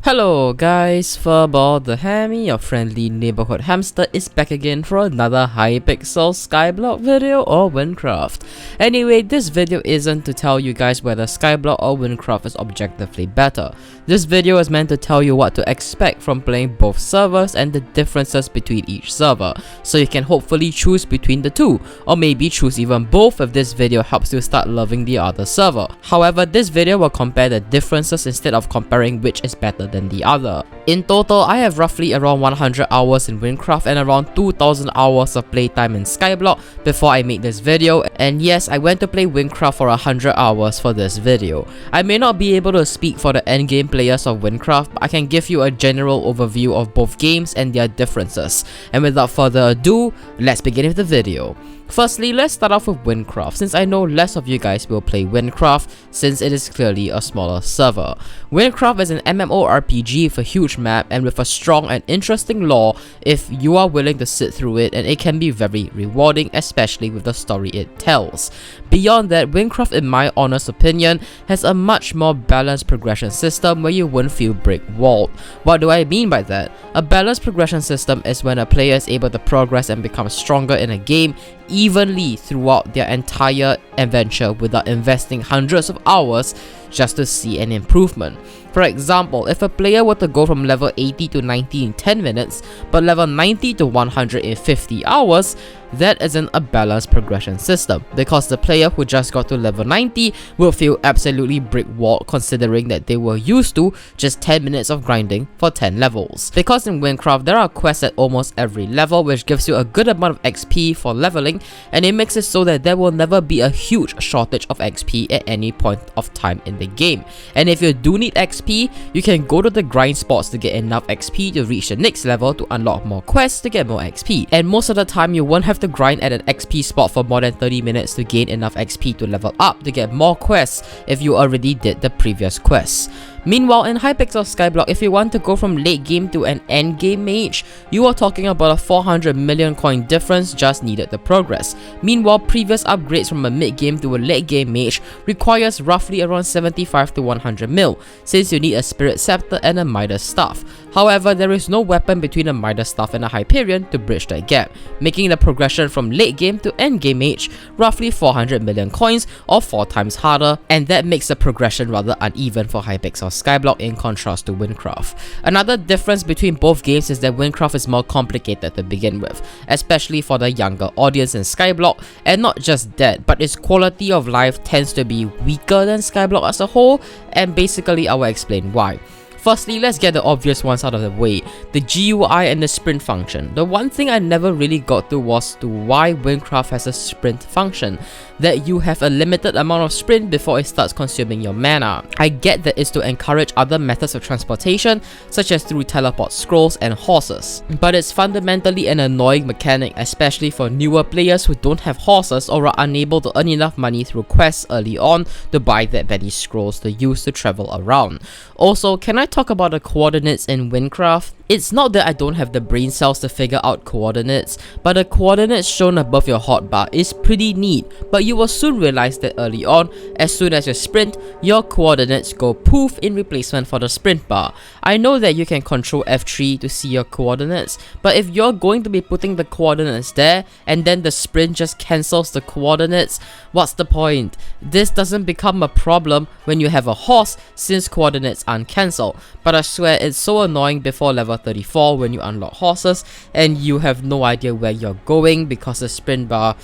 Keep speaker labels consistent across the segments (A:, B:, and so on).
A: Hello guys, Furfsky the Hammy, your friendly neighborhood hamster, is back again for another Hypixel Skyblock video or Wynncraft. Anyway, this video isn't to tell you guys whether Skyblock or Wynncraft is objectively better. This video is meant to tell you what to expect from playing both servers and the differences between each server, so you can hopefully choose between the two, or maybe choose even both if this video helps you start loving the other server. However, this video will compare the differences instead of comparing which is better than the other. In total, I have roughly around 100 hours in Wynncraft and around 2000 hours of playtime in Skyblock before I made this video, and yes, I went to play Wynncraft for 100 hours for this video. I may not be able to speak for the endgame players of Wynncraft, but I can give you a general overview of both games and their differences. And without further ado, let's begin with the video. Firstly, let's start off with Wynncraft, since I know less of you guys will play Wynncraft since it is clearly a smaller server. Wynncraft is an MMORPG with a huge map and with a strong and interesting lore if you are willing to sit through it, and it can be very rewarding, especially with the story it tells. Beyond that, Wynncraft, in my honest opinion, has a much more balanced progression system where you won't feel brick-walled. What do I mean by that? A balanced progression system is when a player is able to progress and become stronger in a game evenly throughout their entire adventure without investing hundreds of hours just to see an improvement. For example, if a player were to go from level 80 to 90 in 10 minutes, but level 90 to 100 in 50 hours, that isn't a balanced progression system, because the player who just got to level 90 will feel absolutely brick-walled considering that they were used to just 10 minutes of grinding for 10 levels. Because in Wynncraft, there are quests at almost every level, which gives you a good amount of XP for leveling, and it makes it so that there will never be a huge shortage of XP at any point of time in the game. And if you do need XP, you can go to the grind spots to get enough XP to reach the next level to unlock more quests to get more XP. And most of the time, you won't have to grind at an XP spot for more than 30 minutes to gain enough XP to level up to get more quests if you already did the previous quests. Meanwhile, in Hypixel Skyblock, if you want to go from late game to an end game mage, you are talking about a 400 million coin difference just needed to progress. Meanwhile, previous upgrades from a mid game to a late game mage requires roughly around 75 to 100 mil, since you need a spirit scepter and a Midas staff. However, there is no weapon between a Midas staff and a Hyperion to bridge that gap, making the progression from late game to end game mage roughly 400 million coins or 4 times harder, and that makes the progression rather uneven for Hypixel Skyblock in contrast to Wynncraft. Another difference between both games is that Wynncraft is more complicated to begin with, especially for the younger audience in Skyblock, and not just that, but its quality of life tends to be weaker than Skyblock as a whole, and basically I will explain why. Firstly, let's get the obvious ones out of the way, the GUI and the sprint function. The one thing I never really got to was to why Wynncraft has a sprint function, that you have a limited amount of sprint before it starts consuming your mana. I get that it's to encourage other methods of transportation, such as through teleport scrolls and horses, but it's fundamentally an annoying mechanic, especially for newer players who don't have horses or are unable to earn enough money through quests early on to buy that many scrolls to use to travel around. Also, can I talk about the coordinates in Wynncraft? It's not that I don't have the brain cells to figure out coordinates, but the coordinates shown above your hotbar is pretty neat, but you will soon realize that early on, as soon as you sprint, your coordinates go poof in replacement for the sprint bar. I know that you can control F3 to see your coordinates, but if you're going to be putting the coordinates there, and then the sprint just cancels the coordinates, what's the point? This doesn't become a problem when you have a horse, since coordinates aren't cancelled, but I swear it's so annoying before level 34 when you unlock horses and you have no idea where you're going because the sprint bar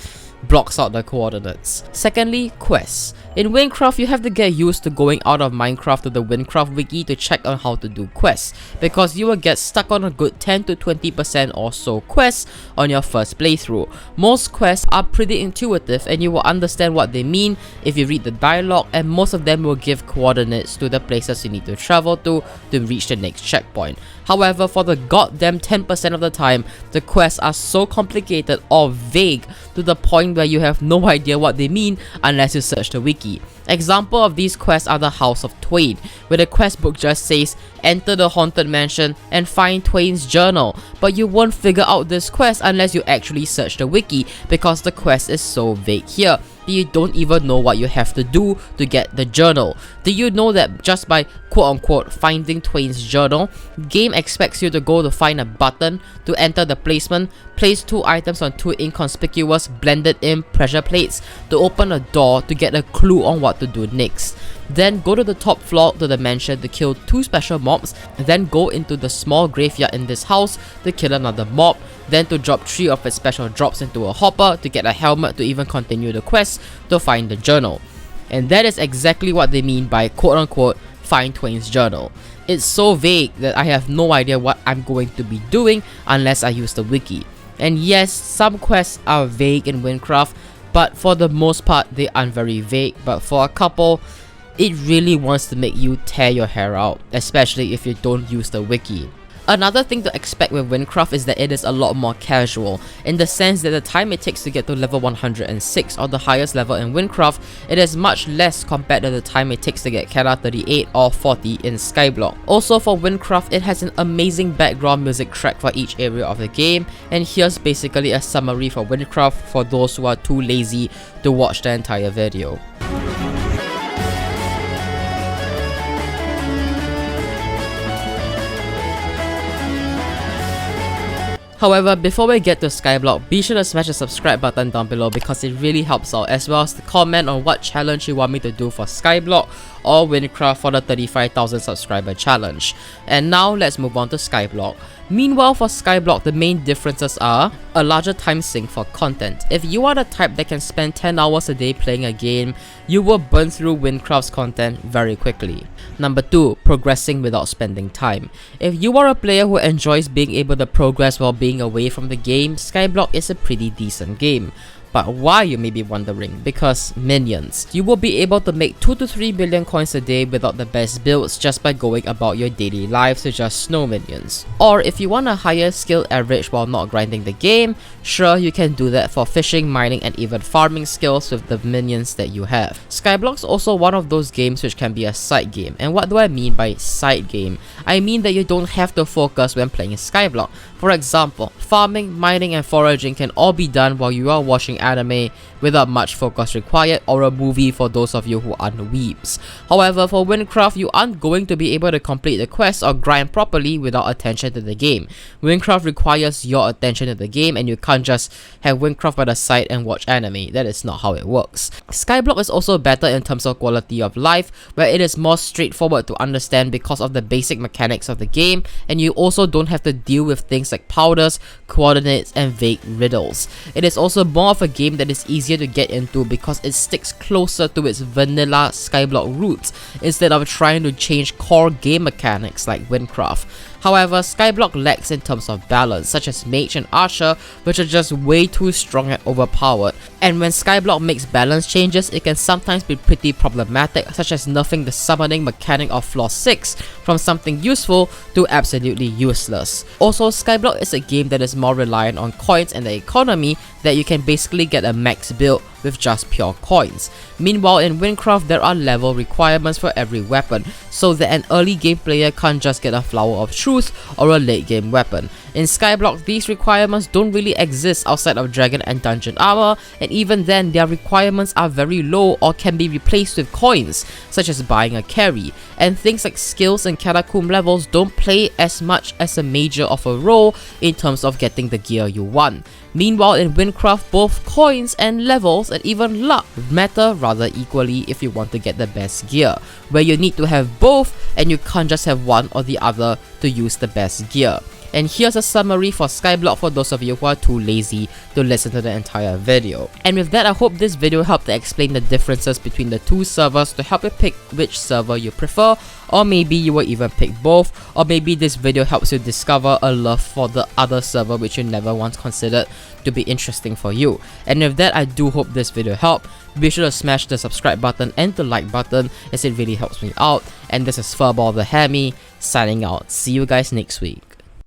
A: blocks out the coordinates. Secondly, quests. In Wynncraft, you have to get used to going out of Minecraft to the Wynncraft wiki to check on how to do quests, because you will get stuck on a good 10 to 20% or so quests on your first playthrough. Most quests are pretty intuitive and you will understand what they mean if you read the dialogue, and most of them will give coordinates to the places you need to travel to reach the next checkpoint. However, for the goddamn 10% of the time, the quests are so complicated or vague to the point where you have no idea what they mean unless you search the wiki. Example of these quests are the House of Twain, where the quest book just says, enter the haunted mansion and find Twain's journal, but you won't figure out this quest unless you actually search the wiki because the quest is so vague here. that you don't even know what you have to do to get the journal. Do you know that just by quote-unquote finding Twain's journal, game expects you to go to find a button to enter the placement, place 2 items on 2 inconspicuous blended in pressure plates to open a door to get a clue on what to do next. Then go to the top floor to the mansion to kill 2 special mobs, then go into the small graveyard in this house to kill another mob, then to drop 3 of its special drops into a hopper to get a helmet to even continue the quest to find the journal. And that is exactly what they mean by quote-unquote find Twain's journal. It's so vague that I have no idea what I'm going to be doing unless I use the wiki. And yes, some quests are vague in Wynncraft, but for the most part they aren't very vague, but for a couple, it really wants to make you tear your hair out, especially if you don't use the wiki. Another thing to expect with Wynncraft is that it is a lot more casual, in the sense that the time it takes to get to level 106 or the highest level in Wynncraft, it is much less compared to the time it takes to get Kata 38 or 40 in Skyblock. Also for Wynncraft, it has an amazing background music track for each area of the game, and here's basically a summary for Wynncraft for those who are too lazy to watch the entire video. However, before we get to Skyblock, be sure to smash the subscribe button down below because it really helps out, as well as to comment on what challenge you want me to do for Skyblock or Wynncraft for the 35,000 subscriber challenge. And now let's move on to Skyblock. Meanwhile, for Skyblock, the main differences are a larger time sink for content. If you are the type that can spend 10 hours a day playing a game, you will burn through Wynncraft's content very quickly. Number 2, progressing without spending time. If you are a player who enjoys being able to progress while being away from the game, Skyblock is a pretty decent game. But why, you may be wondering? Because minions. You will be able to make 2 to 3 million coins a day without the best builds just by going about your daily lives to just snow minions. Or if you want a higher skill average while not grinding the game, sure, you can do that for fishing, mining and even farming skills with the minions that you have. Skyblock's also one of those games which can be a side game. And what do I mean by side game? I mean that you don't have to focus when playing Skyblock. For example, farming, mining and foraging can all be done while you are watching anime without much focus required, or a movie for those of you who aren't weebs. However, for Wynncraft, you aren't going to be able to complete the quest or grind properly without attention to the game. Wynncraft requires your attention to the game, and you can't just have Wynncraft by the side and watch anime. That is not how it works. Skyblock is also better in terms of quality of life, where it is more straightforward to understand because of the basic mechanics of the game, and you also don't have to deal with things like powders, coordinates and vague riddles. It is also more of a game that is easier to get into because it sticks closer to its vanilla Skyblock roots instead of trying to change core game mechanics like Wynncraft. However, Skyblock lacks in terms of balance, such as Mage and Archer, which are just way too strong and overpowered. And when Skyblock makes balance changes, it can sometimes be pretty problematic, such as nerfing the summoning mechanic of Floor 6 from something useful to absolutely useless. Also, Skyblock is a game that is more reliant on coins and the economy, that you can basically get a max build with just pure coins. Meanwhile, in Wynncraft, there are level requirements for every weapon, so that an early game player can't just get a Flower of Truth or a late game weapon. In Skyblock, these requirements don't really exist outside of Dragon and Dungeon armor, and even then, their requirements are very low or can be replaced with coins, such as buying a carry, and things like skills and catacomb levels don't play as much as a major of a role in terms of getting the gear you want. Meanwhile, in Wynncraft, both coins and levels and even luck matter rather equally if you want to get the best gear, where you need to have both and you can't just have one or the other to use the best gear. And here's a summary for Skyblock for those of you who are too lazy to listen to the entire video. And with that, I hope this video helped to explain the differences between the two servers to help you pick which server you prefer, or maybe you will even pick both, or maybe this video helps you discover a love for the other server which you never once considered to be interesting for you. And with that, I do hope this video helped. Be sure to smash the subscribe button and the like button, as it really helps me out. And this is Furfsky the Hammy signing out. See you guys next week.